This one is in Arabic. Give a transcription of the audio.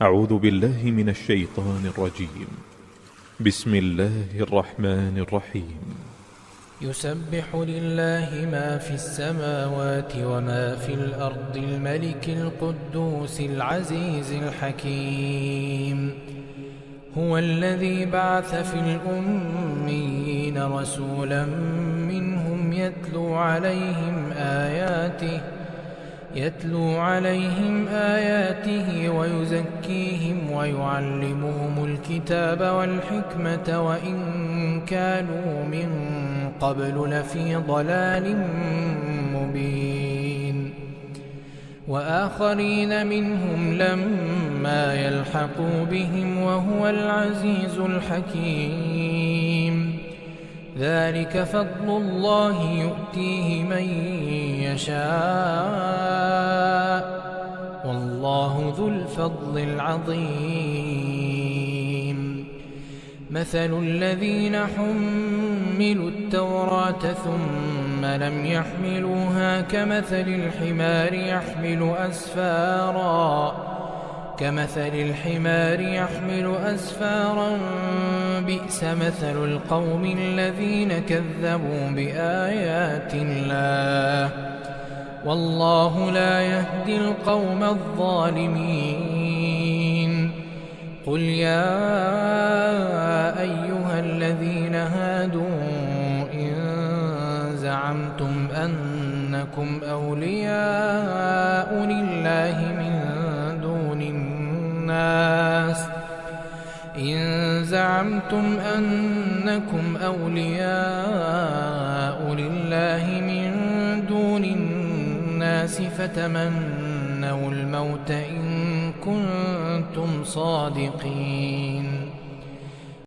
أعوذ بالله من الشيطان الرجيم. بسم الله الرحمن الرحيم. يسبح لله ما في السماوات وما في الأرض الملك القدوس العزيز الحكيم. هو الذي بعث في الأميين رسولا منهم يتلو عليهم آياته ويزكيهم ويعلمهم الكتاب والحكمة وإن كانوا من قبل لفي ضلال مبين. وآخرين منهم لما يلحقوا بهم وهو العزيز الحكيم. ذلك فضل الله يؤتيه من يشاء والله ذو الفضل العظيم. مثل الذين حملوا التوراة ثم لم يحملوها كمثل الحمار يحمل أسفارا بئس مثل القوم الذين كذبوا بآيات الله والله لا يهدي القوم الظالمين. قل يا أيها الذين هادوا إن زعمتم أنكم أولياء لله من دون الناس فتمنوا الموت إن كنتم صادقين.